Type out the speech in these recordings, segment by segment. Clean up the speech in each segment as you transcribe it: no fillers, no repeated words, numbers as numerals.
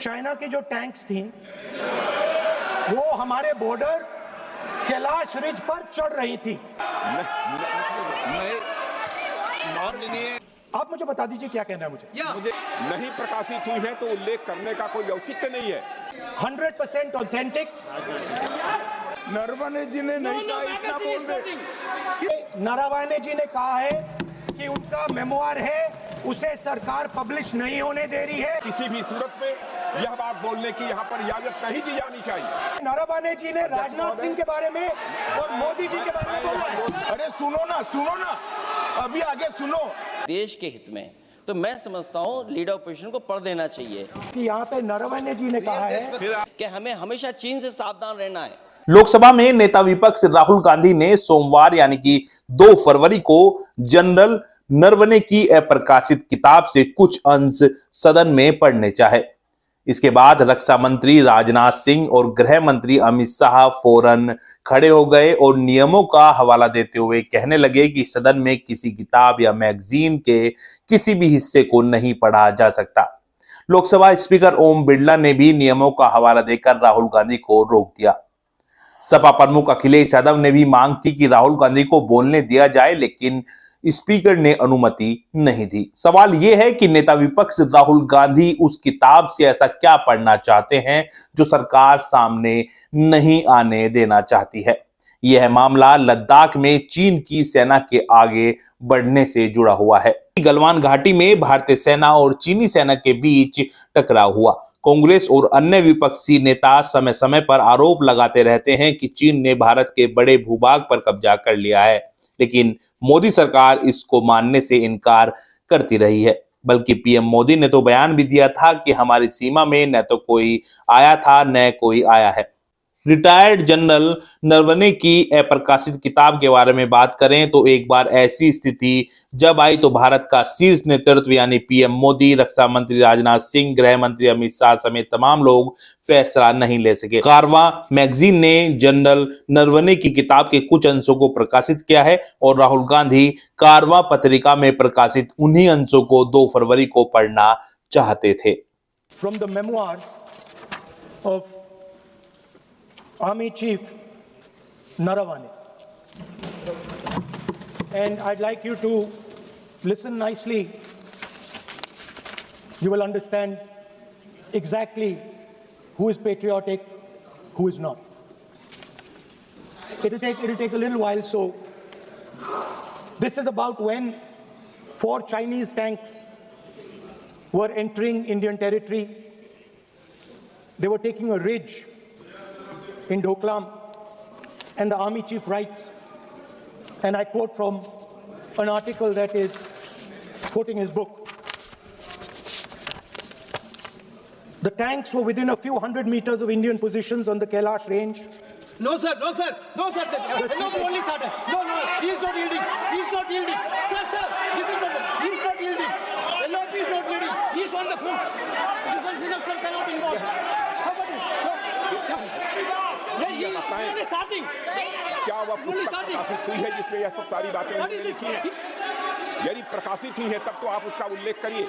China की जो tanks थी वो हमारे बॉर्डर कैलाश रिज पर चढ़ रही थी। आप मुझे बता दीजिए क्या कहना है मुझे नहीं प्रकाशित हुई है तो उल्लेख करने का कोई औचित्य नहीं है। 100% ऑथेंटिक। नरवणे जी ने नहीं कहा, इतना बोल दे। नरवणे जी ने कहा है कि उनका मेमोआर है, उसे सरकार पब्लिश नहीं होने दे रही है। किसी भी सूरत में यह बात बोलने की यहाँ पर इजाजत नहीं दी जानी चाहिए। नरवणे जी ने राजनाथ सिंह के बारे में और मोदी जी के बारे में बोला है। अरे सुनो ना, अभी आगे सुनो। देश के हित में तो मैं समझता हूँ लीडर ऑपोजिशन को पढ़ देना चाहिए कि यहाँ पे नरवणे जी ने कहा है कि हमें हमेशा चीन से सावधान रहना है। लोकसभा में नेता विपक्ष राहुल गांधी ने सोमवार यानी कि 2 फरवरी को जनरल नरवणे की अप्रकाशित किताब से कुछ अंश सदन में पढ़ने चाहे। इसके बाद रक्षा मंत्री राजनाथ सिंह और गृह मंत्री अमित शाह फौरन खड़े हो गए और नियमों का हवाला देते हुए कहने लगे कि सदन में किसी किताब या मैगजीन के किसी भी हिस्से को नहीं पढ़ा जा सकता। लोकसभा स्पीकर ओम बिरला ने भी नियमों का हवाला देकर राहुल गांधी को रोक दिया। सपा प्रमुख अखिलेश यादव ने भी मांग की कि राहुल गांधी को बोलने दिया जाए, लेकिन स्पीकर ने अनुमति नहीं दी। सवाल यह है कि नेता विपक्ष राहुल गांधी उस किताब से ऐसा क्या पढ़ना चाहते हैं जो सरकार सामने नहीं आने देना चाहती है। यह मामला लद्दाख में चीन की सेना के आगे बढ़ने से जुड़ा हुआ है। गलवान घाटी में भारतीय सेना और चीनी सेना के बीच टकराव हुआ। कांग्रेस और अन्य विपक्षी नेता समय समय पर आरोप लगाते रहते हैं कि चीन ने भारत के बड़े भूभाग पर कब्जा कर लिया है, लेकिन मोदी सरकार इसको मानने से इनकार करती रही है। बल्कि पीएम मोदी ने तो बयान भी दिया था कि हमारी सीमा में न तो कोई आया था न कोई आया है। रिटायर्ड जनरल नरवणे की अप्रकाशित किताब के बारे में बात करें तो एक बार ऐसी स्थिति जब आई तो भारत का शीर्ष नेतृत्व यानी पीएम मोदी, रक्षा मंत्री राजनाथ सिंह, गृह मंत्री अमित शाह समेत तमाम लोग फैसला नहीं ले सके। कारवां मैगजीन ने जनरल नरवणे की किताब के कुछ अंशों को प्रकाशित किया है और राहुल गांधी कारवां पत्रिका में प्रकाशित उन्हीं अंशों को 2 फरवरी को पढ़ना चाहते थे। From the memoirs of Army Chief Narawane. And I'd like you to listen nicely. You will understand exactly who is patriotic, who is not. It'll take a little while. So this is about when 4 Chinese tanks were entering Indian territory. They were taking a ridge in Doklam, and the army chief writes, and I quote from an article that is quoting his book. The tanks were within a few hundred meters of Indian positions on the Kailash range. No, sir. No, only started. No, he is not yielding. Sir, this is not. He is not yielding. LOP is not yielding. He is on the foot. Defense minister cannot involve. How about it? Starting. क्या वह पुस्तक प्रकाशित हुई है जिसमें यह सब सारी बातें लिखी हैं? यदि प्रकाशित हुई है तब तो आप उसका उल्लेख करिए।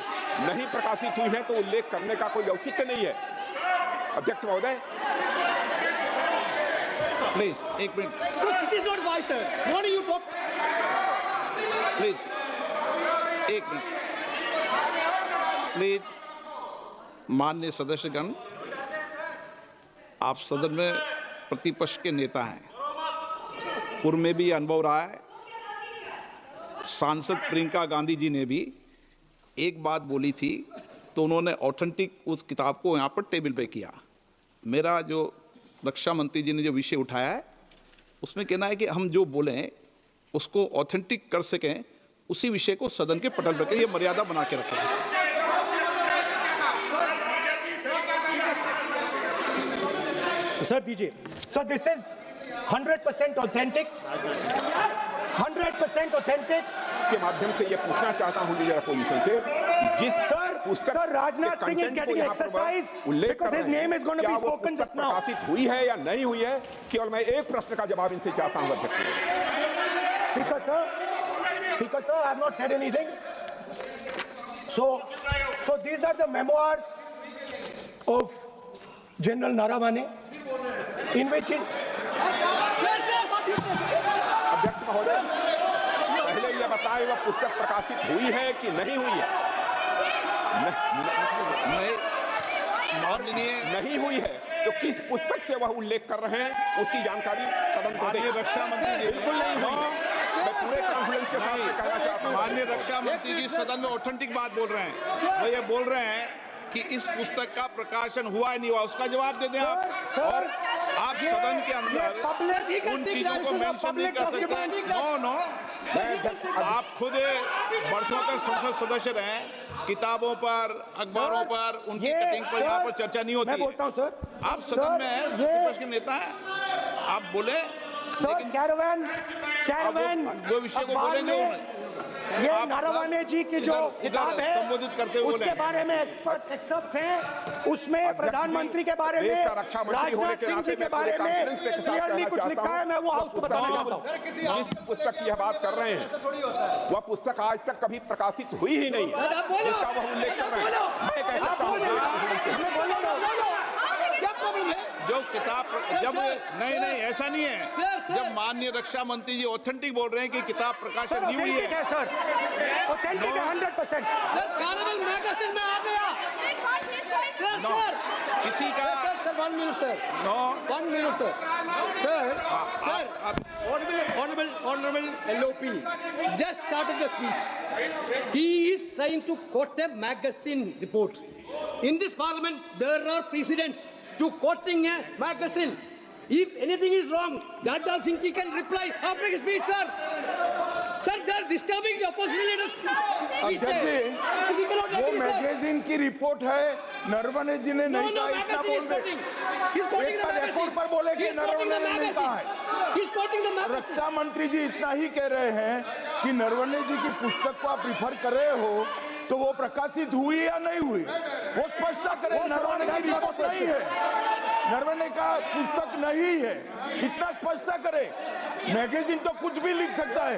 नहीं प्रकाशित हुई है तो उल्लेख करने का कोई औचित्य नहीं है। अध्यक्ष महोदय, प्लीज एक minute. It is not wise, sir. What do you talk? Please एक मिनट। प्लीज माननीय सदस्यगण, आप सदन में प्रतिपक्ष के नेता हैं। पूर्व में भी अनुभव रहा है। सांसद प्रियंका गांधी जी ने भी एक बात बोली थी तो उन्होंने ऑथेंटिक उस किताब को यहाँ पर टेबल पे किया। मेरा जो रक्षा मंत्री जी ने जो विषय उठाया है उसमें कहना है कि हम जो बोलें उसको ऑथेंटिक कर सकें, उसी विषय को सदन के पटल पर ये मर्यादा बना के रखें। Sir, दीजिए। So this is 100% authentic. 100% authentic. के माध्यम से ये पूछना चाहता हूँ लीडर अपोजिशन से, जिस Sir, Rajnath Singh is getting exercise because his name is going to be spoken just now. प्रकाशित हुई है या नहीं हुई है, केवल मैं एक प्रश्न का जवाब इनसे चाहता हूँ अध्यक्ष। Speaker sir, I have not said anything. So these are the memoirs of General Naravane, in which Sir, what is this? अध्यक्ष महोदय, पहले ये बताएं वह पुस्तक प्रकाशित हुई है कि नहीं हुई है? नहीं हुई है तो किस पुस्तक से वह उल्लेख कर रहे हैं उसकी जानकारी सदन को दें। रक्षा मंत्री जी, बिल्कुल नहीं हुई। मैं पूरे कॉन्फ्रेंस के साथ कहना चाहता हूं। माननीय रक्षा मंत्री जी सदन में ऑथेंटिक बात बोल रहे हैं। वो ये बोल रहे हैं कि इस पुस्तक का प्रकाशन हुआ है नहीं हुआ, उसका जवाब दे दें आप। और आप सदन के अंदर उन चीजों को मेंशन नहीं कर सकते। नो आप खुद वर्षों तक संसद सदस्य रहे, किताबों पर, अखबारों पर, उनकी कटिंग पर यहाँ पर चर्चा नहीं होती। मैं बोलता हूं सर, आप सदन में हैं, विपक्ष के नेता हैं, आप बोले। सर कैरावैन जो विषय को बोलेंगे ये नारावाने जी की जो किताब है संबोधित करते हुए उसके बारे में एक्सपर्ट एक्सर्प्स हैं, उसमें प्रधानमंत्री के बारे में, राजनाथ सिंह जी के बारे में क्लियरली कुछ लिखा है। मैं वो हाउस को बताना चाहता हूँ। जिस पुस्तक की यह बात कर रहे हैं वह पुस्तक आज तक कभी प्रकाशित हुई ही नहीं है, जिसका वह उल्लेख कर रहे हैं। मैं कह सकता हूं क्या प्रॉब्लम है? जो किताब जब नहीं ऐसा नहीं है। जब माननीय रक्षा मंत्री जी ऑथेंटिक बोल रहे हैं कि किताब प्रकाशित नहीं हुई है। सर ऑथेंटिक है 100%। सर कैरावैन मैगजीन में आ गया। सर किसी का sir 1 minute sir. No 1 minute sir. Honorable LOP just started the speech. He is trying to quote a magazine report. In this parliament, there are precedents to quoting a magazine. If anything is wrong, Dada Singh ji can reply after his speech, sir. Sir, they are disturbing the opposition leaders. अध्यक्ष जी, वो magazine की report है, नरवणे जी ने नहीं कहा, इतना बोल दे। एक बार रिपोर्ट पर बोले कि नरवणे ने नहीं कहा है। रक्षा मंत्री जी इतना ही कह रहे हैं कि नरवणे जी की पुस्तक को आप रिफर कर रहे हो तो वो प्रकाशित हुई या नहीं हुई, वो स्पष्टता करें। नरवणे की रिपोर्ट नहीं है, नरवणे का पुस्तक नहीं है, इतना स्पष्टता करे। मैगजीन तो कुछ भी लिख सकता है।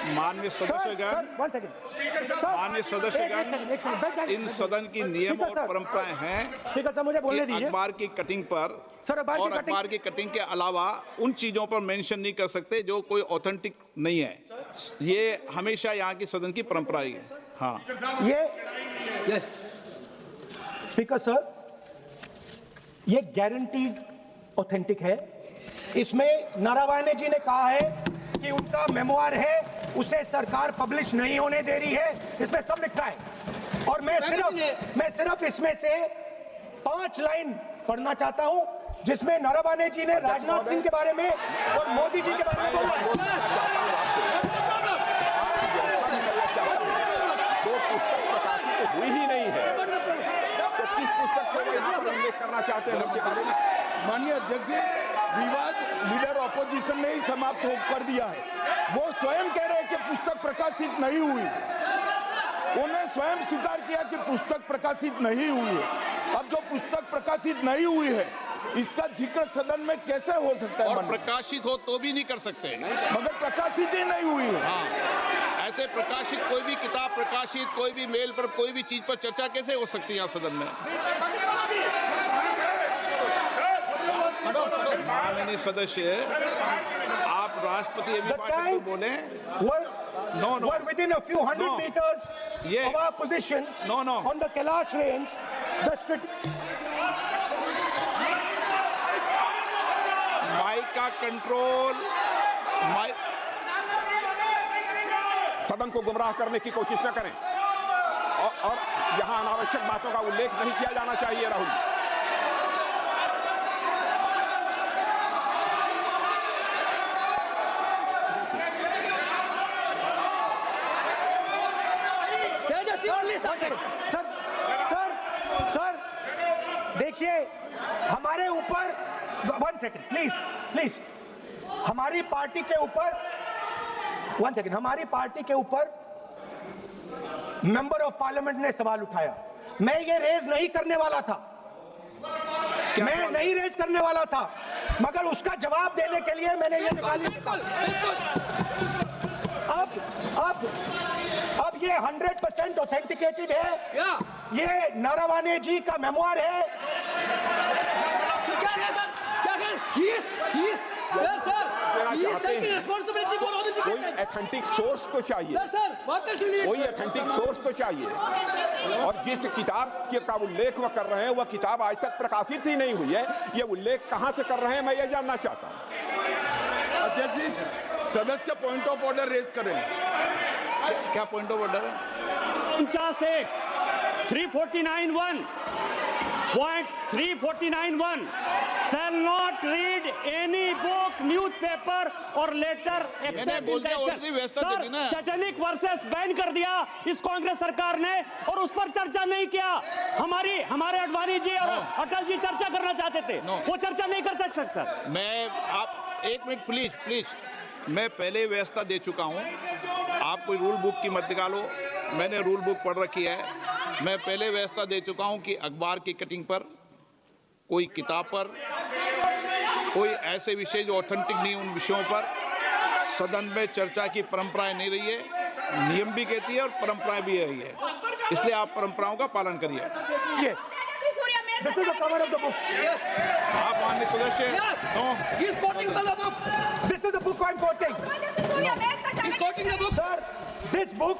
माननीय सदस्यगण, माननीय सदस्यगण, इन सदन की नियम और परंपराएं हैं। स्पीकर साहब मुझे बोलने दीजिए। अखबार की कटिंग पर और अखबार की कटिंग के अलावा उन चीजों पर मेंशन नहीं कर सकते जो कोई ऑथेंटिक नहीं है। ये हमेशा यहाँ की सदन की परंपरा है। हाँ, ये स्पीकर सर, ये गारंटीड ऑथेंटिक है। इसमें नारावाने जी ने कहा है कि उनका मेमोआर है, उसे सरकार पब्लिश नहीं होने दे रही है, इसमें सब लिखा है। और मैं सिर्फ इसमें से 5 लाइन पढ़ना चाहता हूं जिसमें नारावाने जी ने राजनाथ सिंह के बारे में और मोदी जी के बारे में बोला है। हुई ही नहीं है तो किस पुस्तक को यहाँ पर उल्लेख करना चाहते हैं? माननीय अध्यक्ष जी, विवाद लीडर ऑपोजिशन ने ही समाप्त कर दिया है। वो स्वयं कह रहे हैं कि पुस्तक प्रकाशित नहीं हुई, उन्होंने स्वयं स्वीकार किया कि पुस्तक प्रकाशित नहीं हुई है। अब जो पुस्तक प्रकाशित नहीं हुई है इसका जिक्र सदन में कैसे हो सकता है? और प्रकाशित हो तो भी नहीं कर सकते, मगर प्रकाशित ही नहीं हुई है। हाँ, ऐसे प्रकाशित कोई भी किताब प्रकाशित, कोई भी मेल पर, कोई भी चीज पर चर्चा कैसे हो सकती है यहाँ सदन में? माननीय सदस्य, आप राष्ट्रपति अभिभाषण पर बोले। Were within a few hundred meters of our positions on the Kailash range. Mic का कंट्रोल, सदन को गुमराह करने की कोशिश न करें और यहाँ अनावश्यक बातों का उल्लेख नहीं किया जाना चाहिए। राहुल, सर देखिए, हमारे ऊपर 1 सेकंड प्लीज, हमारी पार्टी के ऊपर 1 सेकंड, हमारी पार्टी के ऊपर मेंबर ऑफ पार्लियामेंट ने सवाल उठाया। मैं ये रेज नहीं करने वाला था, मगर उसका जवाब देने के लिए मैंने ये निकाली। अब अब ये 100% ऑथेंटिकेटेड है। ये नारावाने जी का मेमोयर है। क्या है सर? क्या है? He is sir, he is taking responsibility for all the कोई ऑथेंटिक सोर्स तो चाहिए, Sir, what else you need? कोई ऑथेंटिक सोर्स तो चाहिए। और जिस किताब का उल्लेख वह कर रहे हैं, वह किताब आज तक प्रकाशित ही नहीं हुई है। ये उल्लेख कहां से कर रहे हैं, मैं ये जानना चाहता हूं। अध्यक्ष जी, सदस्य पॉइंट ऑफ ऑर्डर रेज करें। क्या पॉइंट ऑफ ऑर्डर है? 349(1) shall not read any book, newspaper or letter except बोल दिया, intention. already वैसा दे देना। सैटेनिक वर्सेस बैन कर दिया इस कांग्रेस सरकार ने और उस पर चर्चा नहीं किया। हमारे अडवाणी जी और अटल जी चर्चा करना चाहते थे, वो चर्चा नहीं कर सकते सर। मैं आप एक मिनट प्लीज मैं पहले व्यवस्था दे चुका हूं। आप कोई रूल बुक की मत निकालो, मैंने रूल बुक पढ़ रखी है। मैं पहले व्यवस्था दे चुका हूं कि अखबार की कटिंग पर, कोई किताब पर, कोई ऐसे विषय जो ऑथेंटिक नहीं, उन विषयों पर सदन में चर्चा की परंपराएं नहीं रही है। नियम भी कहती है और परंपराएं भी रही है, इसलिए आप परंपराओं का पालन करिए। This is the cover of the book. आप माननीय सदस्य no, He is quoting from the book. This is the book I'm quoting. He is quoting the book. Sir, this book,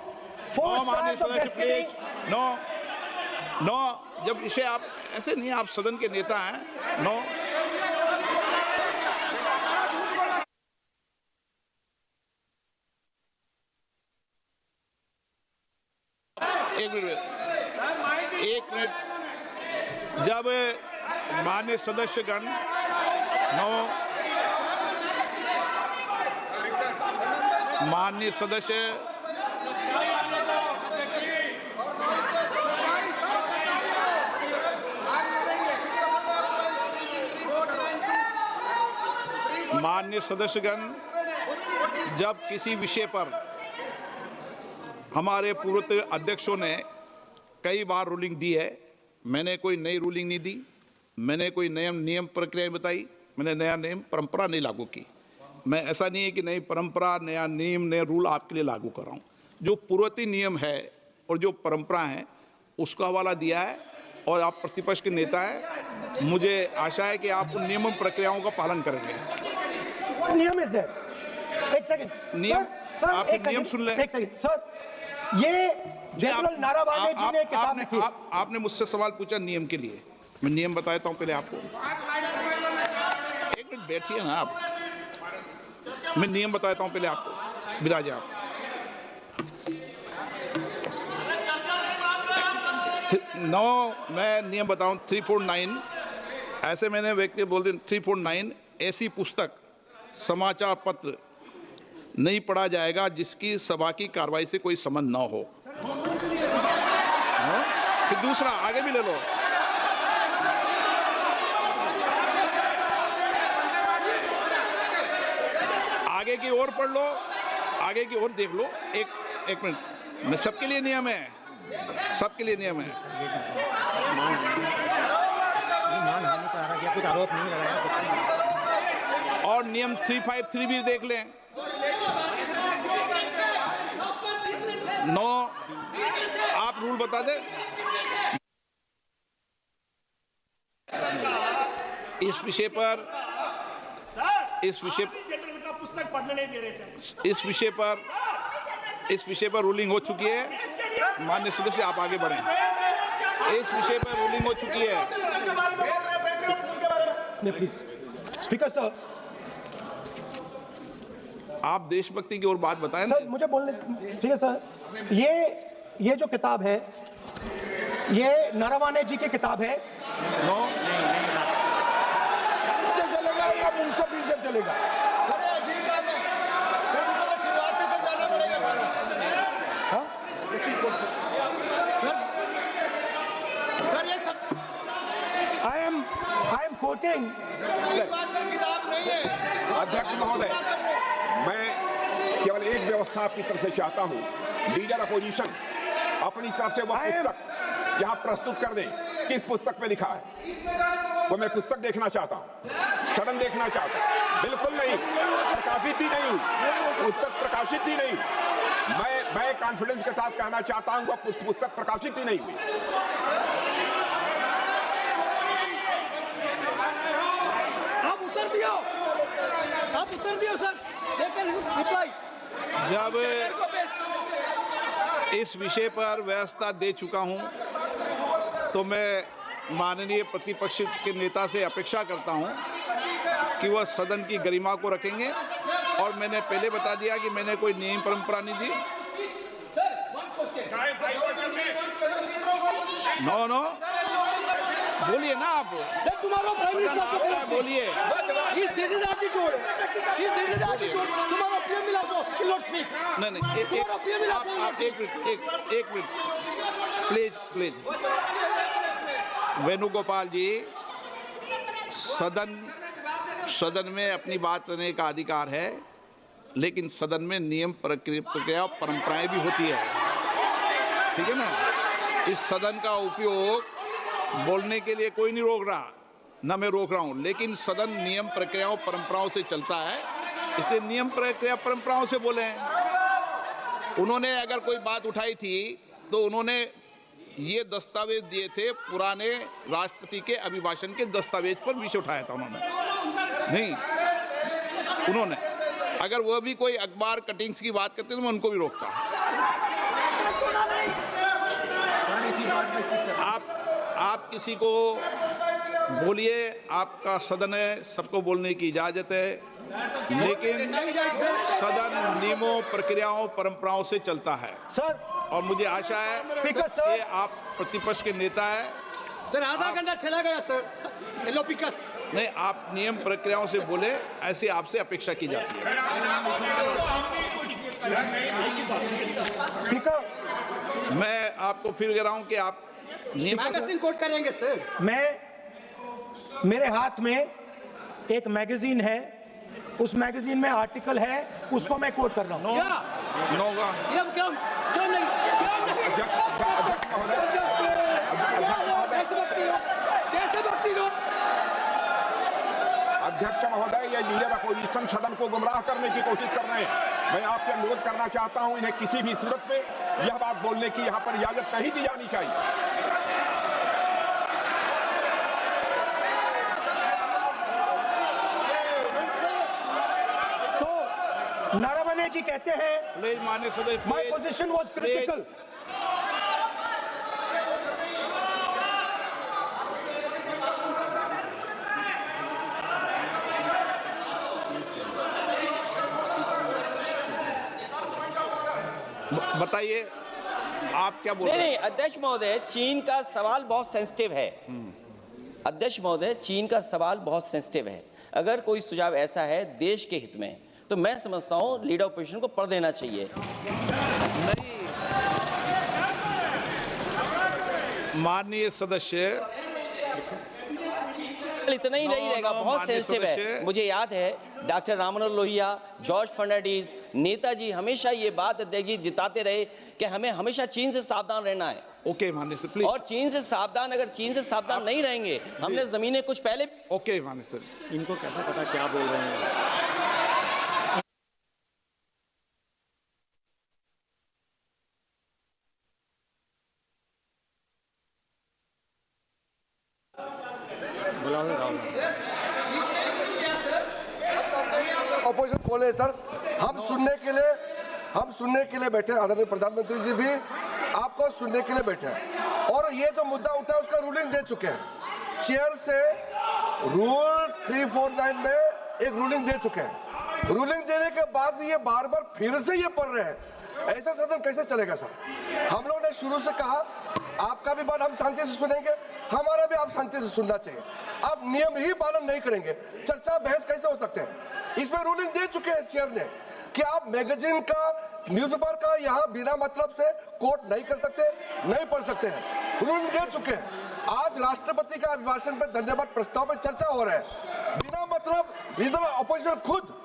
Four no माननीय Stars of सदस्य Destiny. Please no, जब इसे आप ऐसे नहीं, आप सदन के नेता हैं। नो, एक मिनट जब माननीय सदस्यगण माननीय सदस्य माननीय सदस्यगण, जब किसी विषय पर हमारे पूर्व अध्यक्षों ने कई बार रूलिंग दी है, मैंने कोई नई रूलिंग नहीं दी, मैंने कोई नियम प्रक्रिया बताई, मैंने नया नियम परंपरा नहीं लागू की। मैं ऐसा नहीं है कि नई परंपरा, नया नियम, नया रूल आपके लिए लागू कर रहा हूँ। जो पूर्ववर्ती नियम है और जो परंपरा है उसका हवाला दिया है, और आप प्रतिपक्ष के नेता हैं, मुझे आशा है कि आप उन नियम प्रक्रियाओं का पालन करेंगे। नियम इज देयर। एक सेकंड नियम, सर, आप एक नियम सुन लें। एक सेकंड सर, ये जनरल नारावाने जी ने किताब लिखी। आपने मुझसे सवाल पूछा नियम के लिए, मैं नियम बताता हूं पहले आपको। एक मिनट बैठिए ना आप, मैं नियम बताता हूं पहले आपको। विराजे आप। मैं नियम बताऊं 349, ऐसे मैंने व्यक्ति बोल दिया 349, ऐसी पुस्तक, समाचार पत्र नहीं पढ़ा जाएगा जिसकी सभा की कार्रवाई से कोई संबंध ना हो। फिर दूसरा आगे भी ले लो, आगे की ओर पढ़ लो, आगे की ओर देख लो। एक मिनट, मैं सबके लिए नियम है, सबके लिए नियम है। और नियम 353 भी देख लें। नो, आप रूल बता दे। इस विषय पर पुस्तक पढ़ने नहीं दे रहे सर। इस विषय पर रूलिंग हो चुकी है। माननीय सदस्य आप आगे बढ़ें। इस विषय पर रूलिंग हो चुकी है। प्लीज स्पीकर सर, आप देशभक्ति की ओर बात बताएं। सर मुझे बोलने, ठीक है सर। ये जो किताब है, ये नारावाने जी की किताब है। नो, इससे चलेगा या मुंसफी से चलेगा? I am quoting. अध्यक्ष महोदय, मैं केवल एक व्यवस्था आपकी तरफ से चाहता हूं। लीडर अपोजिशन अपनी तरफ से वह पुस्तक यहां प्रस्तुत कर दे। किस पुस्तक में लिखा है वो मैं पुस्तक देखना चाहता हूं, सदन देखना चाहता हूं। बिल्कुल नहीं, प्रकाशित ही नहीं हुई पुस्तक, प्रकाशित ही नहीं। मैं कॉन्फिडेंस के साथ कहना चाहता हूं, वह पुस्तक प्रकाशित ही नहीं हुई। आप उत्तर दियो सर, रिप्लाई। जब इस विषय पर व्यवस्था दे चुका हूं, तो मैं माननीय प्रतिपक्ष के नेता से अपेक्षा करता हूं कि वह सदन की गरिमा को रखेंगे। और मैंने पहले बता दिया कि मैंने कोई नियम परंपरा नहीं दी। नो बोलिए ना आप, तुम्हारा प्राइम मिनिस्टर बोलिए। नहीं एक मिनट प्लीज। वेणुगोपाल जी, सदन में अपनी बात करने का अधिकार है, लेकिन सदन में नियम प्रक्रिया परंपराएं भी होती है, ठीक है ना। इस सदन का उपयोग बोलने के लिए कोई नहीं रोक रहा, ना मैं रोक रहा हूं, लेकिन सदन नियम प्रक्रियाओं परंपराओं से चलता है, इसलिए नियम प्रक्रिया परंपराओं से बोले हैं। उन्होंने अगर कोई बात उठाई थी तो उन्होंने ये दस्तावेज दिए थे, पुराने राष्ट्रपति के अभिभाषण के दस्तावेज पर विषय उठाया था उन्होंने अगर वह भी कोई अखबार कटिंग्स की बात करते तो मैं उनको भी रोकता। आप किसी को बोलिए, आपका सदन है, सबको बोलने की इजाजत है, लेकिन सदन नियमों प्रक्रियाओं परंपराओं से चलता है सर। और मुझे आशा है स्पीकर सर, कि आप प्रतिपक्ष के नेता हैं। सर आधा घंटा चला गया सर, स्पीकर। नहीं, आप नियम प्रक्रियाओं से बोले, ऐसे आपसे अपेक्षा की जाती है। स्पीकर, मैं आपको फिर कह रहा हूं कि आप मैगजीन कोट करेंगे सर। मेरे हाथ में एक मैगजीन है, उस मैगजीन में आर्टिकल है, उसको मैं कोट कर रहा हूं। अध्यक्ष महोदय, ये लीडर अपोजिशन सदन को गुमराह करने की कोशिश कर रहे हैं। मैं आपसे अनुरोध करना चाहता हूं, इन्हें किसी भी सूरत में यह बात बोलने की यहां पर इजाजत नहीं दी जानी चाहिए। नारावने जी कहते हैं, माननीय सदस्य, माय पोजीशन वाज क्रिटिकल। बताइए आप क्या बोल रहे हैं? नहीं, अध्यक्ष महोदय, चीन का सवाल बहुत सेंसिटिव है। अध्यक्ष महोदय, चीन का सवाल बहुत सेंसिटिव है। अगर कोई सुझाव ऐसा है देश के हित में, तो मैं समझता हूं लीडर ऑपोजिशन को पढ़ देना चाहिए। नहीं, माननीय सदस्य, इतना ही नहीं रहेगा, बहुत सेंसिटिव है। मुझे याद है डॉक्टर राम मनोहर लोहिया, जॉर्ज फर्नांडिस, नेताजी हमेशा ये बात अध्यक्ष जी जिताते रहे कि हमें हमेशा चीन से सावधान रहना है। ओके माननीय सर, प्लीज। और चीन से सावधान, अगर चीन से सावधान नहीं रहेंगे, हमने जमीनें कुछ पहले। ओके माननीय सर, इनको कैसे पता क्या बोल रहे हैं? ऑपोजिशन बोले सर, हम सुनने के लिए बैठे, आदरणीय प्रधानमंत्री जी भी आपको सुनने के लिए बैठे हैं, और ये जो मुद्दा उठा है उसका रूलिंग दे चुके हैं। चेयर से रूल 349 में एक रूलिंग दे चुके हैं। रूलिंग देने के बाद भी ये बार बार फिर से ये पढ़ रहे हैं, ऐसा सदन कैसे चलेगा सर? हम लोगों ने शुरू से कहा आपका भी बात हम शांति से सुनेंगे, हमारा भी आप शांति से सुनना चाहिए। आप नियम ही पालन नहीं करेंगे, चर्चा बहस कैसे हो सकते हैं? इसमें रूलिंग दे चुके हैं चेयर ने कि आप मैगजीन का, न्यूज़पेपर का यहाँ बिना मतलब से कोट नहीं कर सकते, नहीं पढ़ सकते हैं। रूलिंग दे चुके हैं। आज राष्ट्रपति का अभिभाषण पर धन्यवाद प्रस्ताव पर चर्चा हो रहा है, बिना मतलब लीडर ऑपोजिशन खुद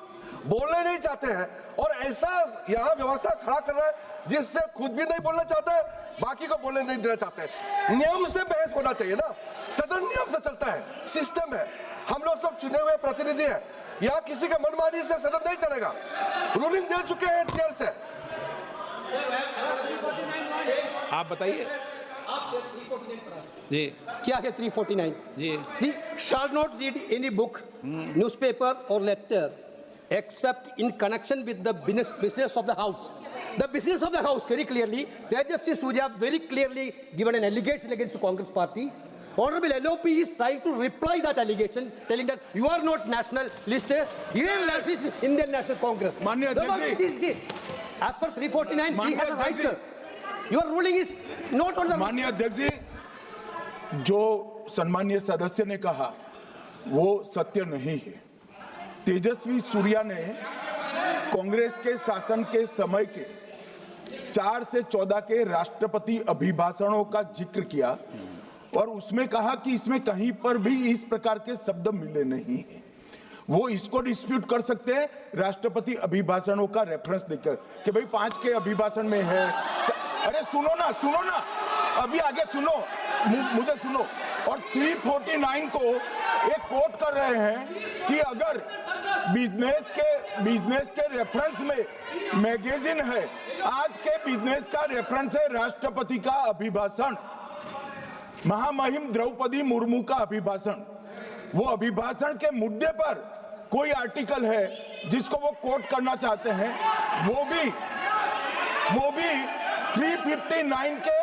बोलने नहीं चाहते हैं, और ऐसा यहाँ व्यवस्था खड़ा कर रहा है जिससे खुद भी नहीं बोलना चाहता है, बाकी को बोलने नहीं देना चाहते हैं। नियम से बहस होना चाहिए ना, सदन नियम से चलता है, सिस्टम है, हम लोग सब चुने हुए प्रतिनिधि हैं, यहाँ किसी का मनमानी से सदन नहीं चलेगा। रूलिंग दे चुके हैं चेयर से। आप बताइए जी। क्या है 349? जी। See, shall not read any book, newspaper or letter except in connection with the business of the house. The business of the house, very clearly, Tejas Surya very clearly given an allegation against the Congress party. Honorable LOP is trying to reply that allegation, telling that you are not national list, Indian national, Indian National Congress. माननीय अध्यक्ष जी, As per 349, he माननीय has a right, अध्यक्ष sir. Your ruling is not on the. माननीय अध्यक्ष जी, जो सम्मानीय सदस्य ने कहा वो सत्य नहीं है। तेजस्वी सूर्या ने कांग्रेस के शासन के समय के 4 से 14 के राष्ट्रपति अभिभाषणों का जिक्र किया और उसमें कहा कि इसमें कहीं पर भी इस प्रकार के शब्द मिले नहीं हैं। वो इसको डिस्प्यूट कर सकते हैं राष्ट्रपति अभिभाषणों का रेफरेंस देकर कि भाई 5 के अभिभाषण में है। अरे सुनो ना, अभी आगे सुनो, मुझे सुनो। और 349 को एक कोट कर रहे हैं कि अगर बिजनेस के रेफरेंस में मैगजीन है, आज के बिजनेस का रेफरेंस है राष्ट्रपति का अभिभाषण, महामहिम द्रौपदी मुर्मू का अभिभाषण। वो अभिभाषण के मुद्दे पर कोई आर्टिकल है जिसको वो कोट करना चाहते हैं, वो भी 359 के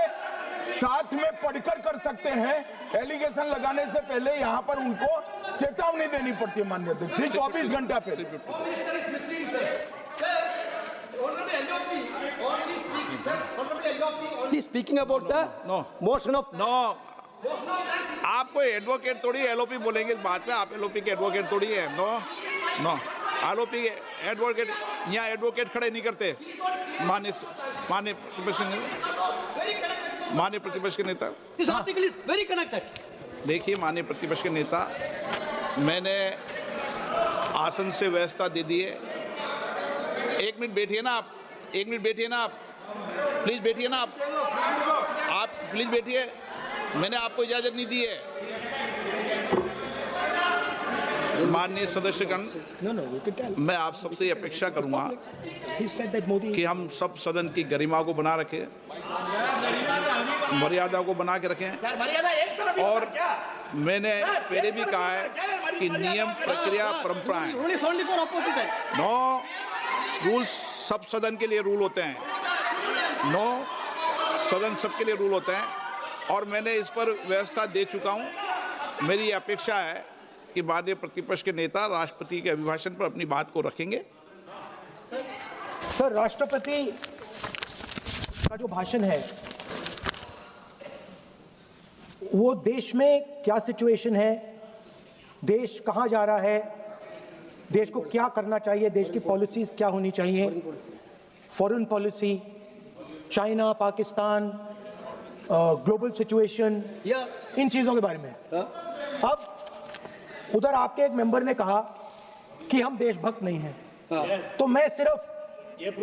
साथ में पढ़कर कर सकते हैं। एलिगेशन लगाने से पहले यहाँ पर उनको चेतावनी देनी पड़ती है माननीय अध्यक्ष, 24 घंटा पहले। Speaking about the motion of no, आप कोई एडवोकेट थोड़ी एलओपी बोलेंगे इस बात पे। आप एलओपी के एडवोकेट थोड़ी है। नो एलओपी के एडवोकेट यहाँ एडवोकेट खड़े नहीं करते। माननीय प्रतिपक्ष के नेता, this article is very connected. देखिए माननीय प्रतिपक्ष के नेता, मैंने आसन से व्यवस्था दे दी है। 1 मिनट बैठिए ना आप, 1 मिनट बैठिए ना आप, प्लीज बैठिए ना आप प्लीज बैठिए। मैंने आपको इजाजत नहीं दी है। माननीय सदस्यगण, मैं आप सबसे अपेक्षा करूंगा कि हम सब सदन की गरिमा को बना रखें, मर्यादा को बना के रखें। और मैंने पहले भी कहा है कि नियम, प्रक्रिया, परंपराएं, नो रूल्स सब सदन के लिए रूल होते हैं। नो सदन सबके लिए रूल होते हैं और मैंने इस पर व्यवस्था दे चुका हूं। मेरी ये अपेक्षा है कि माननीय प्रतिपक्ष के नेता राष्ट्रपति के अभिभाषण पर अपनी बात को रखेंगे। सर, राष्ट्रपति का जो भाषण है वो देश में क्या सिचुएशन है, देश कहां जा रहा है, देश को क्या करना चाहिए, देश की पॉलिसीज क्या होनी चाहिए, foreign policy, China, Pakistan, global situation, इन चीजों के बारे में। अब उधर आपके एक मेंबर ने कहा कि हम देशभक्त नहीं हैं, तो मैं सिर्फ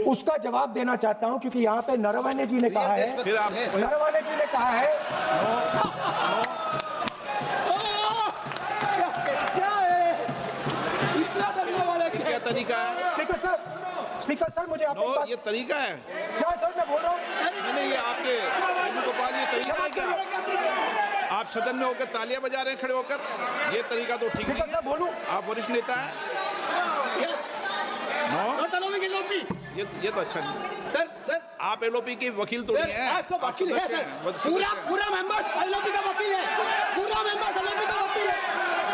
उसका जवाब देना चाहता हूं क्योंकि यहाँ पे नरवणे जी ने कहा है, नरवणे जी ने कहा है क्या है इतना डरने वाला क्या तरीका है? स्पीकर सर मुझे आपकी बात, ये तरीका है क्या सर मैं बोल रहा हूँ? नहीं, ये आपके वेणुगोपाल, ये तरीका है क्या? आप सदन में होकर तालियां बजा रहे हैं खड़े होकर, ये तरीका तो ठीक नहीं है। बोलूं, आप वरिष्ठ नेता हैं। ये तो अच्छा नहीं। सर आप एलओपी के वकील तो नहीं है, तो वकील है सर, पूरा मेंबर्स एलओपी का वकील है, पूरा मेंबर्स एलओपी का वकील है,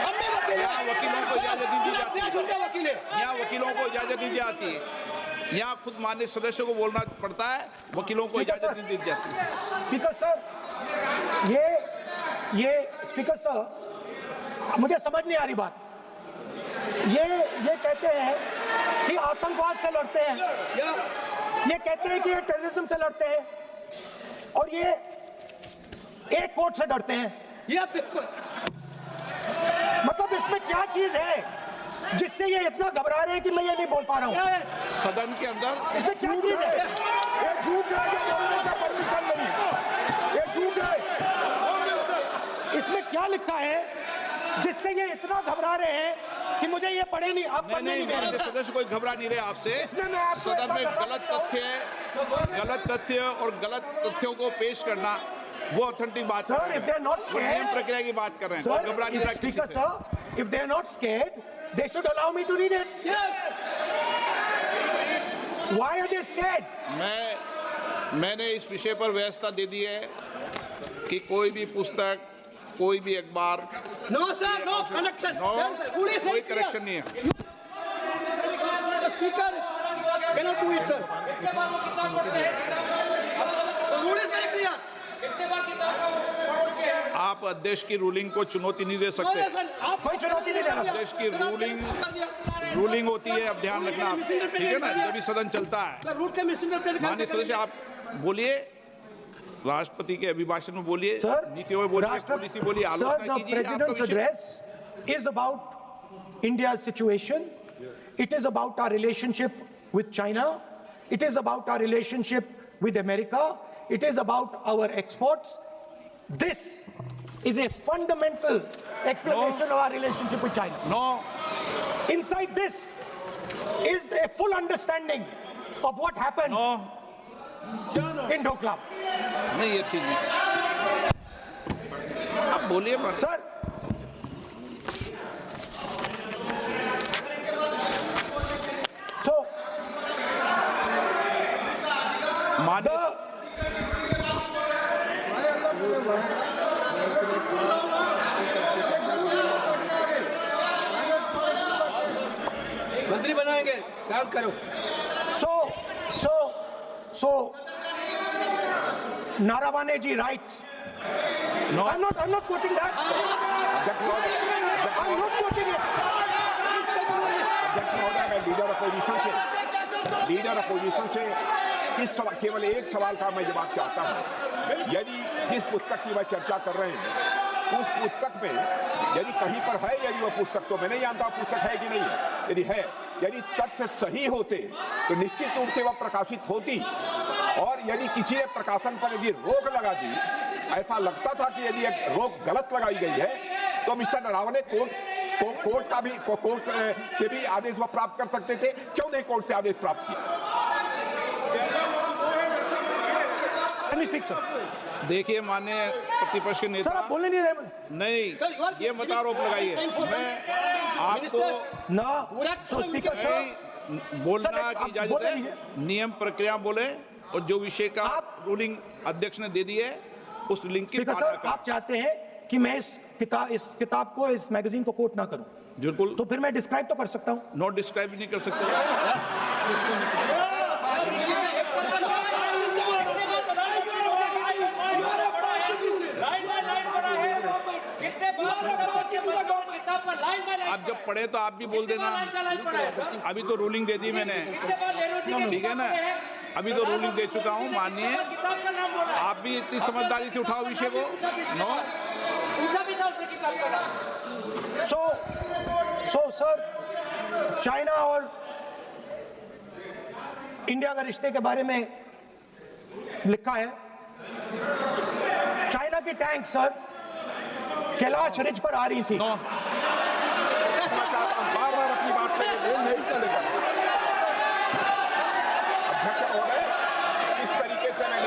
हम भी वकील हैं। यहाँ वकीलों को इजाजत नहीं दी जाती, देश उनका वकील है। यहाँ वकीलों को इजाजत नहीं दी जाती, यहाँ खुद माननीय सदस्यों को बोलना पड़ता है, वकीलों को इजाजत नहीं दी जाती। स्पीकर सर, ये स्पीकर सर, मुझे समझ नहीं आ रही बात। ये कहते हैं कि आतंकवाद से लड़ते हैं, ये कहते हैं कि ये टेररिज्म से लड़ते हैं, और ये एक कोर्ट से डरते हैं। मतलब इसमें क्या चीज है जिससे ये इतना घबरा रहे हैं कि मैं ये नहीं बोल पा रहा हूँ? सदन के अंदर इसमें क्या चीज है? ये झूठ है, ये बोलने का परमिशन नहीं है, ये झूठ है। इसमें क्या लिखा है जिससे ये इतना घबरा रहे हैं कि मुझे ये पढ़े नहीं, आप पढ़ने नहीं दे रहे। सदस्य कोई घबरा नहीं रहे आपसे। इसमें मैं आपको सदन में गलत तथ्य गलत तथ्य और गलत तथ्यों को पेश करना वो ऑथेंटिक बात Sir, if they are not वो नियम scared, प्रक्रिया की बात कर रहे हैं। sir, घबरा नहीं रहा किसी Speaker, से। sir, if they are not scared, they should allow me to read it. Yes. Why are they scared? मैंने इस विषय पर व्यवस्था दे दी है कि कोई भी पुस्तक, कोई भी अखबार, No, sir, no connection. No, There's the rule is कोई very clear. correction नहीं है। The speaker cannot do it, sir. The rule is very clear. आप अध्यक्ष की रूलिंग को चुनौती नहीं दे No, सकते। yes, sir. आप कोई चुनौती नहीं देगा। देश की सर, आपने रिपोर्ट कर दिया। रूलिंग होती है, अब ध्यान रखना आप, ठीक है ना, जब भी सदन चलता है। सर, रूट के मिसइंटरप्रेट माननीय सदस्य आप बोलिए, राष्ट्रपति के अभिभाषण में बोलिए, Sir, नीतियों में बोलिए, पॉलिसी बोलिए, Sir, आलोचना the कीजिए। President's आपका विषय- address is about India's situation. It is about our relationship with China. It is about our relationship with America. It is about our exports. This is a fundamental explanation of our relationship with China. No, Inside this is a full understanding of what happened no, in Doklam. नहीं ये चीज नहीं। आप बोलिए मत। Sir, so माननीय मंत्री बनाएंगे, काम करो। So, Naravane ji writes. No. I'm not quoting that. I'm not quoting it. अध्यक्ष महोदय, मैं लीडर अपोजिशन से इस सवाल, केवल एक सवाल का मैं जवाब चाहता हूं। यदि जिस पुस्तक की वह चर्चा कर रहे हैं, उस पुस्तक में यदि कहीं पर है, यदि वह पुस्तक, तो मैं नहीं जानता पुस्तक है कि नहीं है, यदि है, यदि तथ्य सही होते तो निश्चित रूप से वह प्रकाशित होती, और यदि किसी ने प्रकाशन पर यदि रोक लगा दी, ऐसा लगता था कि यदि एक रोक गलत लगाई गई है, तो मिस्टर नरावने कोर्ट से भी आदेश वह प्राप्त कर सकते थे। क्यों नहीं कोर्ट से आदेश प्राप्त किया? Let me speak, sir. देखिए माननीय प्रतिपक्ष के Sir, नेता, आप बोलने नहीं दे रहे। नहीं ये मत आरोप लगाइए। मैं आपको No. So, Speaker, sir. बोलना सर, की आप इजाजत बोले है, लीजिए। नियम प्रक्रिया बोले, और जो विषय का रूलिंग अध्यक्ष ने दे दी है उस लिंक की Speaker, पालना sir, करें। आप चाहते हैं कि मैं इस किताब को, इस मैगजीन को कोट ना करूं, बिल्कुल, तो फिर मैं डिस्क्राइब तो कर सकता हूं। नोट डिस्क्राइब नहीं कर सकते। आप जब पढ़े तो आप भी बोल देना। अभी तो रूलिंग दे दी मैंने, ठीक है ना, अभी तो रूलिंग दे चुका हूँ। माननीय, आप भी इतनी समझदारी से उठाओ विषय को। नो, So, sir, चाइना और इंडिया के रिश्ते के बारे में लिखा है, चाइना की टैंक सर कैलाश रिज पर आ रही थी। नो, बार-बार अपनी बात पे नहीं चलेगा। अध्यक्ष महोदय, इस तरीके से मैं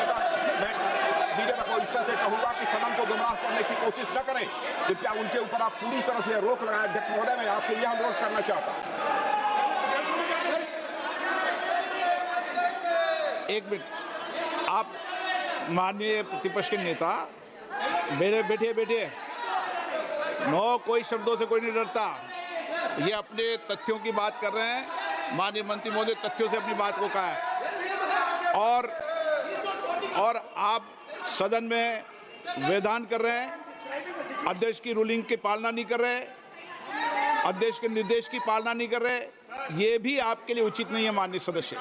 लीडर अपोजिशन से कहूंगा कि सदन को गुमराह करने की कोशिश न करें। कृपया उनके ऊपर आप पूरी तरह से रोक लगाएं। अध्यक्ष महोदय, मैं आपसे यह अनुरोध करना चाहता हूं। एक मिनट, आप माननीय प्रतिपक्ष के नेता, मेरे बैठे नो, कोई शब्दों से कोई नहीं डरता। ये अपने तथ्यों की बात कर रहे हैं। माननीय मंत्री महोदय तथ्यों से अपनी बात को कहा है, और आप सदन में वेदान कर रहे हैं, अध्यक्ष की रूलिंग की पालना नहीं कर रहे, अध्यक्ष के निर्देश की पालना नहीं कर रहे। ये भी आपके लिए उचित नहीं है माननीय सदस्य।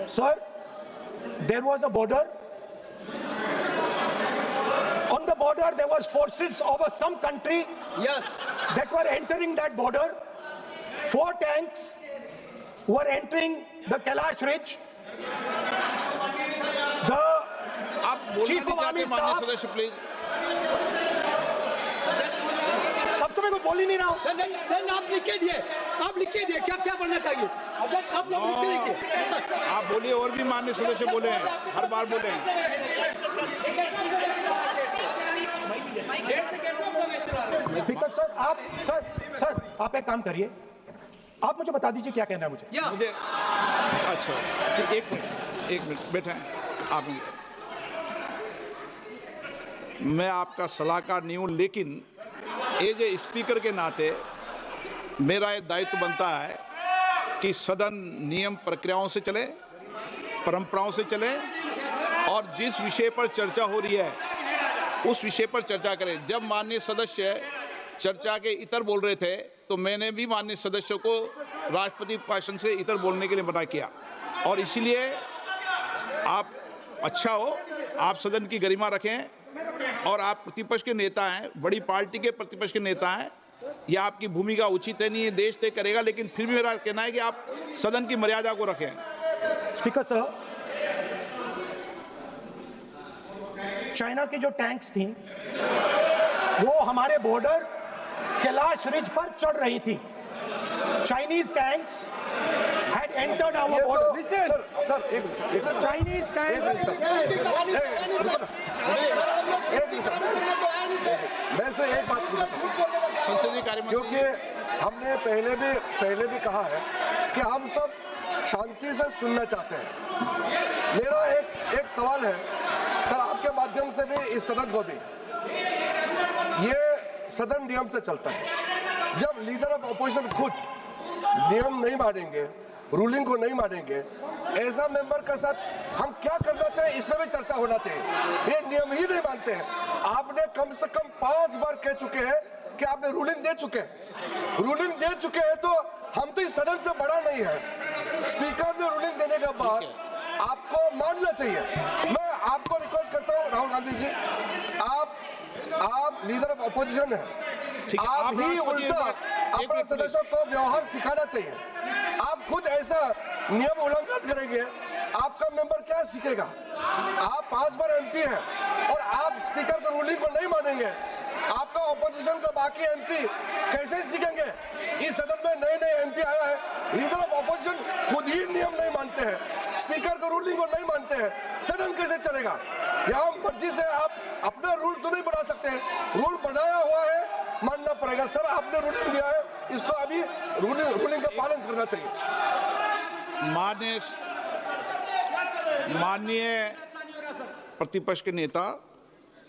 Sir, there was a border. On the border, there was forces of some country. Yes. That were entering that border. 4 tanks were entering the Kailash Ridge. The आप बोलना Chief नहीं of Army चाहते माननीय Staff- सदस्य, please. अब तो मैं कुछ बोल ही नहीं रहा हूं। सर आप लिख के दिए। आप लिख के देखिए क्या बनना चाहिए, आप लोग लिख के देखिए। आप बोलिए, और भी माननीय सदस्य बोले हैं, हर बार बोले हैं। स्पीकर सर आप एक काम करिए, आप मुझे बता दीजिए क्या कहना है मुझे। मुझे अच्छा, एक मिनट बैठे हैं आप। मैं आपका सलाहकार नहीं हूं, लेकिन एज ए स्पीकर के नाते मेरा ये दायित्व बनता है कि सदन नियम प्रक्रियाओं से चले, परंपराओं से चले, और जिस विषय पर चर्चा हो रही है उस विषय पर चर्चा करें। जब माननीय सदस्य चर्चा के इतर बोल रहे थे तो मैंने भी माननीय सदस्यों को राष्ट्रपति भाषण से इतर बोलने के लिए मना किया, और इसीलिए आप अच्छा हो, आप सदन की गरिमा रखें, और आप प्रतिपक्ष के नेता हैं, बड़ी पार्टी के प्रतिपक्ष के नेता हैं, यह आपकी भूमिका उचित है, नहीं है देश तय करेगा, लेकिन फिर भी मेरा कहना है कि आप सदन की मर्यादा को रखें। स्पीकर सर, चाइना की जो टैंक्स थी वो हमारे बॉर्डर कैलाश रिज पर चढ़ रही थी। Chinese tanks had entered our border. Listen, sir Chinese tanks. मैं से एक बात पूछना चाहूँगा, संसदीय कार्य मंत्री, क्योंकि हमने पहले भी कहा है कि हम सब शांति से सुनना चाहते हैं। मेरा एक सवाल है सर, आपके माध्यम से भी इस सदन को भी, ये सदन नियम से चलता है। जब लीडर ऑफ अपोजिशन खुद नियम नहीं मानेंगे, रूलिंग को नहीं मानेंगे, ऐसा मेंबर के साथ हम क्या करना चाहिए, इसमें भी चर्चा होना चाहिए। ये नियम ही नहीं मानते हैं। आपने कम से कम 5 बार कह चुके हैं कि आपने रूलिंग दे चुके हैं, तो हम तो इस सदन से बड़ा नहीं है। स्पीकर ने रूलिंग देने के बाद आपको मानना चाहिए। मैं आपको रिक्वेस्ट करता हूँ राहुल गांधी जी, आप लीडर ऑफ अपोजिशन है, आप ही उल्टा अपने सदस्यों को व्यवहार सिखाना चाहिए। आप खुद ऐसा नियम उल्लंघन करेंगे, आपका मेंबर क्या सीखेगा? आप 5 बार एमपी हैं और आप स्पीकर के रूलिंग को नहीं मानेंगे, आपका ऑपोजिशन का बाकी एमपी कैसे सीखेंगे? इस सदन में नए एमपी आया है, लीडर ऑफ ऑपोजिशन खुद ही नियम नहीं मानते हैं, स्पीकर का रूलिंग को नहीं मानते हैं, सदन कैसे चलेगा? यहाँ मर्जी से आप अपना रूल तो नहीं बना सकते, रूल बनाया हुआ है, मानना पड़ेगा। सर, आपने रूलिंग दिया है, इसको अभी रूलिंग का पालन करना चाहिए। माननीय प्रतिपक्ष के नेता,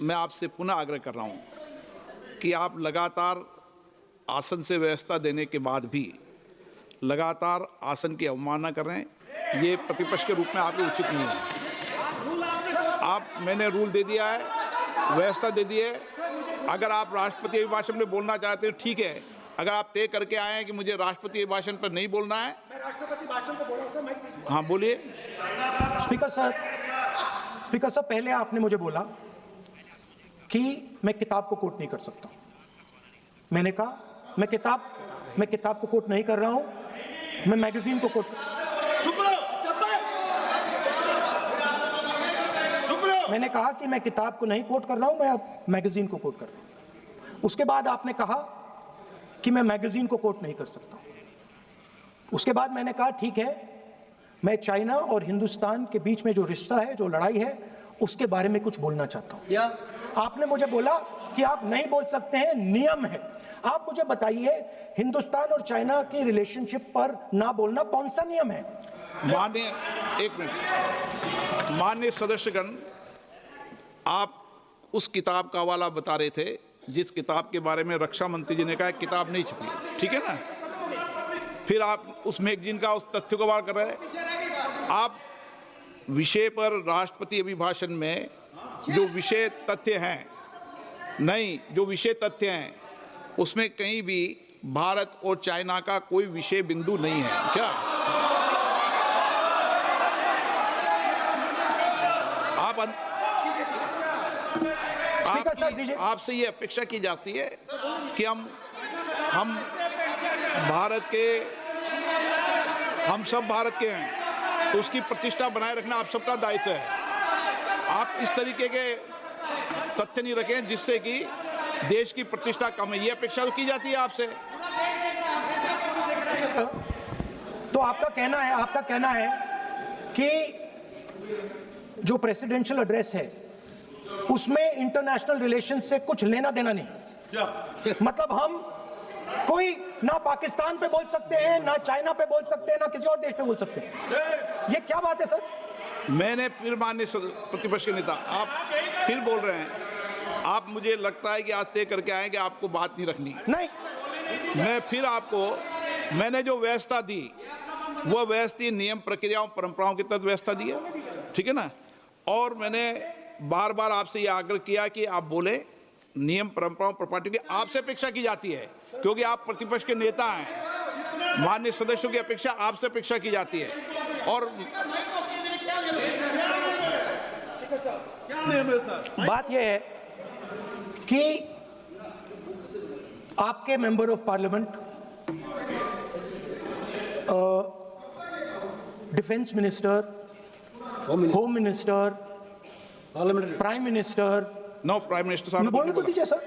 मैं आपसे पुनः आग्रह कर रहा हूं कि आप लगातार आसन से व्यवस्था देने के बाद भी लगातार आसन की अवमानना कर रहे हैं। ये प्रतिपक्ष के रूप में आपके उचित नहीं है। मैंने रूल दे दिया है, व्यवस्था दे दी है। अगर आप राष्ट्रपति अभिभाषण में बोलना चाहते हैं ठीक है, अगर आप तय करके आए हैं कि मुझे राष्ट्रपति अभिभाषण पर नहीं बोलना है। मैं राष्ट्रपति भाषण को बोला सर, मैं। हाँ बोलिए। स्पीकर सर, पहले आपने मुझे बोला कि मैं किताब को कोट नहीं कर सकता। मैंने कहा मैं किताब को कोट नहीं कर रहा हूं, मैं मैगजीन को कोट। मैंने कहा कि मैं किताब को नहीं कोट कर रहा हूं, मैं अब मैगजीन को कोट कर रहा हूं। उसके बाद आपने कहा कि मैं मैगजीन को कोट नहीं कर सकता। उसके बाद मैंने कहा ठीक है, मैं चाइना और हिंदुस्तान के बीच में जो रिश्ता है, जो लड़ाई है, उसके बारे में कुछ बोलना चाहता हूं। आपने मुझे बोला कि आप नहीं बोल सकते हैं, नियम है। आप मुझे बताइए, हिंदुस्तान और चाइना की रिलेशनशिप पर ना बोलना कौन सा नियम है? माननीय सदस्यगण, आप उस किताब का हवाला बता रहे थे जिस किताब के बारे में रक्षा मंत्री जी ने कहा किताब नहीं छपी, ठीक है ना? फिर आप उस मैगजीन का उस तथ्य को वार कर रहे हैं। आप विषय पर राष्ट्रपति अभिभाषण में जो विषय तथ्य हैं, जो विषय तथ्य हैं उसमें कहीं भी भारत और चाइना का कोई विषय बिंदु नहीं है क्या? आपसे ये अपेक्षा की जाती है कि हम सब भारत के हैं, तो उसकी प्रतिष्ठा बनाए रखना आप सबका दायित्व है। आप इस तरीके के तथ्य नहीं रखें जिससे कि देश की प्रतिष्ठा कम है, ये अपेक्षा तो की जाती है आपसे। तो आपका कहना है कि जो प्रेसिडेंशियल एड्रेस है उसमें इंटरनेशनल रिलेशन से कुछ लेना देना नहीं। मतलब हम कोई ना पाकिस्तान पे बोल सकते हैं, ना चाइना पे बोल सकते हैं, ना किसी और देश पे बोल सकते हैं। ये क्या बात है सर? मैंने फिर माननीय प्रतिपक्ष के नेता, आप फिर बोल रहे हैं। आप, मुझे लगता है कि आज तय करके आए कि आपको बात नहीं रखनी। नहीं, मैं फिर आपको, मैंने जो व्यवस्था दी वो व्यवस्था नियम प्रक्रियाओं परंपराओं के तहत व्यवस्था दी है, ठीक है ना। और मैंने बार बार आपसे ये आग्रह किया कि आप बोले नियम परंपराओं प्रॉपर्टी की आपसे अपेक्षा की जाती है, क्योंकि आप प्रतिपक्ष के नेता हैं। माननीय सदस्यों की अपेक्षा आपसे अपेक्षा की जाती है। और बात यह है कि आपके member of parliament, defence minister, home minister, prime minister, no prime minister साहब बोलने तो दीजिए सर।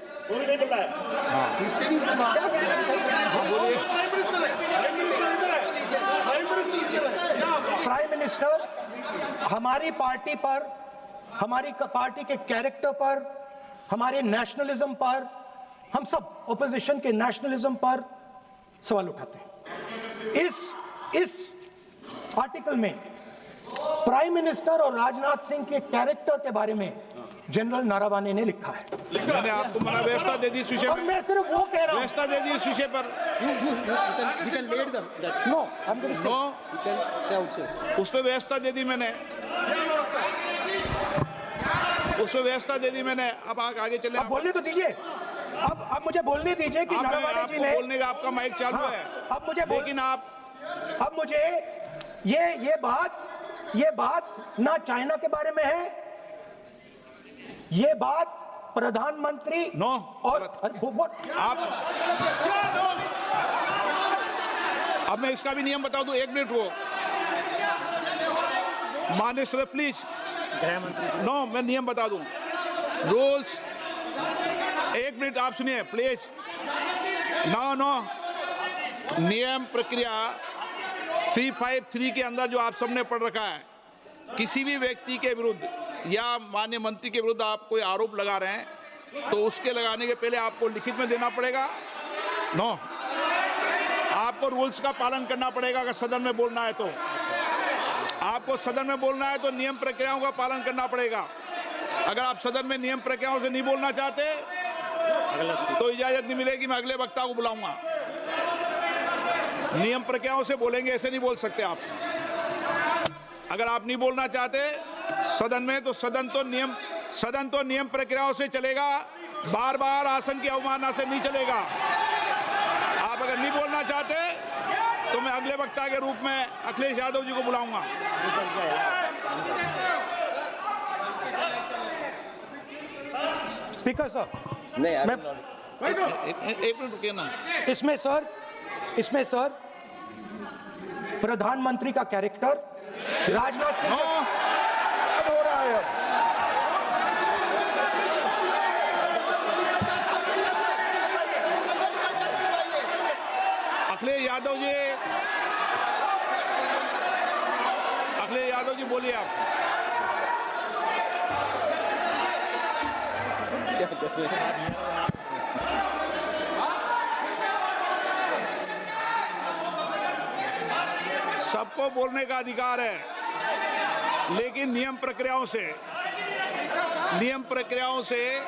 प्राइम मिनिस्टर हमारी पार्टी पर, हमारी पार्टी के कैरेक्टर पर, हमारे नेशनलिज्म पर, हम सब ऑपोजिशन के नेशनलिज्म पर सवाल उठाते हैं। इस आर्टिकल में प्राइम मिनिस्टर और राजनाथ सिंह के कैरेक्टर के बारे में जनरल नारावाने ने लिखा है। मैंने आपको मना व्यवस्था दे दी इस विषय और पर, मैं सिर्फ वो कह रहा हूं, व्यवस्था दे दी इस विषय पर। उस पर व्यवस्था दे दी मैंने, उस पर व्यवस्था दे दी मैंने। अब आगे चले, अब बोलने तो दीजिए। अब मुझे बोलने दीजिए कि नारावाने जी ने, बोलने का आपका माइक चालू है। अब मुझे, लेकिन अब मुझे ये बात ना चाइना के बारे में है, ये बात प्रधानमंत्री नो और आप, अब मैं इसका भी नियम बता दूं, 1 मिनट वो माननीय सर प्लीज, नो मैं नियम बता दूं, रूल्स, 1 मिनट आप सुनिए प्लीज। नो नियम प्रक्रिया 353 के अंदर जो आप सबने पढ़ रखा है, किसी भी व्यक्ति के विरुद्ध या माननीय मंत्री के विरुद्ध आप कोई आरोप लगा रहे हैं तो उसके लगाने के पहले आपको लिखित में देना पड़ेगा। नो, आपको रूल्स का पालन करना पड़ेगा। अगर सदन में बोलना है तो आपको सदन में बोलना है तो नियम प्रक्रियाओं का पालन करना पड़ेगा। अगर आप सदन में नियम प्रक्रियाओं से नहीं बोलना चाहते तो इजाजत नहीं मिलेगी, मैं अगले वक्ता को बुलाऊंगा। नियम प्रक्रियाओं से बोलेंगे, ऐसे नहीं बोल सकते आप। अगर आप नहीं बोलना चाहते सदन में तो सदन तो नियम प्रक्रियाओं से चलेगा, बार बार आसन की अवमानना से नहीं चलेगा। आप अगर नहीं बोलना चाहते तो मैं अगले वक्ता के रूप में अखिलेश यादव जी को बुलाऊंगा। स्पीकर सर, नहीं, एक मिनट रुकिए ना। इसमें सर प्रधानमंत्री का कैरेक्टर राजनाथ सिंह हो रहा है। अखिलेश यादव जी बोलिए आप। सबको बोलने का अधिकार है, लेकिन नियम प्रक्रियाओं से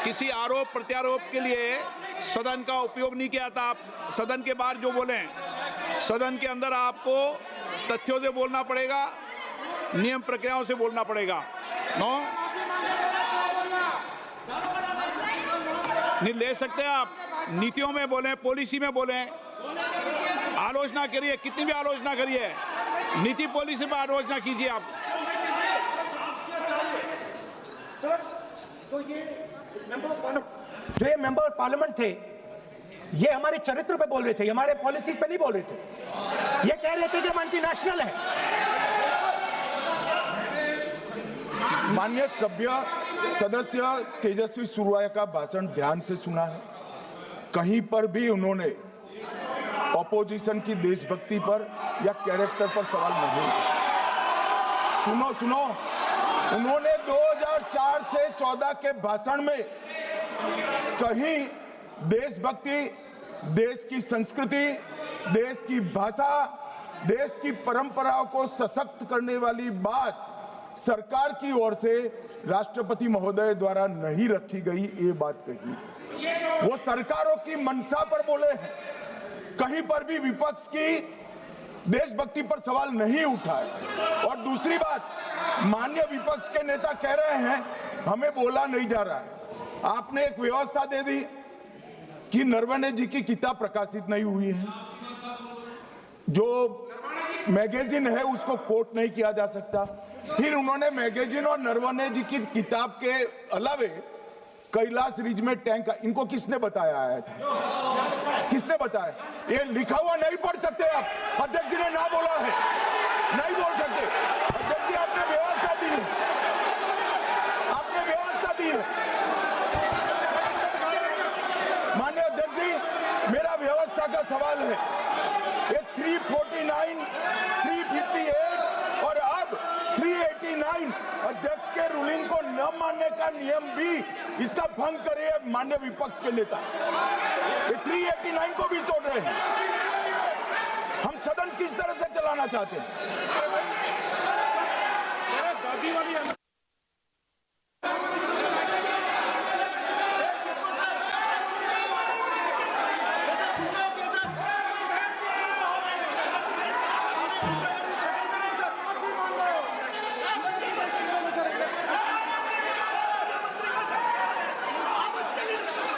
किसी आरोप प्रत्यारोप के लिए सदन का उपयोग नहीं किया था। आप सदन के बाहर जो बोलें, सदन के अंदर आपको तथ्यों से बोलना पड़ेगा, नियम प्रक्रियाओं से बोलना पड़ेगा। नो, नहीं ले सकते आप। नीतियों में बोलें, पॉलिसी में बोलें, आलोचना करिए, कितनी भी आलोचना करिए, नीति पॉलिसी पर आलोचना कीजिए आप। सर, जो ये मेंबर पार्लियामेंट थे, ये हमारे चरित्र पे बोल रहे थे, हमारे पॉलिसीज पे नहीं बोल रहे थे। ये कह रहे थे कि हम एंटी नेशनल है। माननीय सदस्य तेजस्वी सूर्या का भाषण ध्यान से सुना है। कहीं पर भी उन्होंने ऑपोजिशन की देशभक्ति पर या कैरेक्टर पर सवाल नहीं। सुनो, उन्होंने 2004 से 14 के भाषण में कहीं देशभक्ति, देश की संस्कृति, देश की भाषा, देश की परंपराओं को सशक्त करने वाली बात सरकार की ओर से राष्ट्रपति महोदय द्वारा नहीं रखी गई, ये बात कही। वो सरकारों की मंशा पर बोले हैं, कहीं पर भी विपक्ष की देशभक्ति पर सवाल नहीं उठाए। और दूसरी बात, माननीय विपक्ष के नेता कह रहे हैं हमें बोला नहीं जा रहा है। आपने एक व्यवस्था दे दी कि नरवणे जी की किताब प्रकाशित नहीं हुई है, जो मैगजीन है उसको कोट नहीं किया जा सकता। फिर उन्होंने मैगजीन और नरवणे जी की किताब के अलावे कैलाश रिज में टैंक, इनको किसने बताया आया था? किसने बताया? ये लिखा हुआ नहीं पढ़ सकते आप, अध्यक्ष जी ने ना बोला है, नहीं बोल सकते। अध्यक्ष जी आपने व्यवस्था दी है, आपने व्यवस्था दी है। माननीय अध्यक्ष जी, मेरा व्यवस्था का सवाल है। ये 349, 358 और अब 389 अध्यक्ष के रूलिंग को न मानने का नियम भी इसका भंग करे माननीय विपक्ष के नेता। ये 389 को भी तोड़ रहे हैं। हम सदन किस तरह से चलाना चाहते हैं?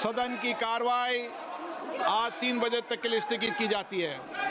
सदन की कार्रवाई आज 3 बजे तक के लिए स्थगित की जाती है।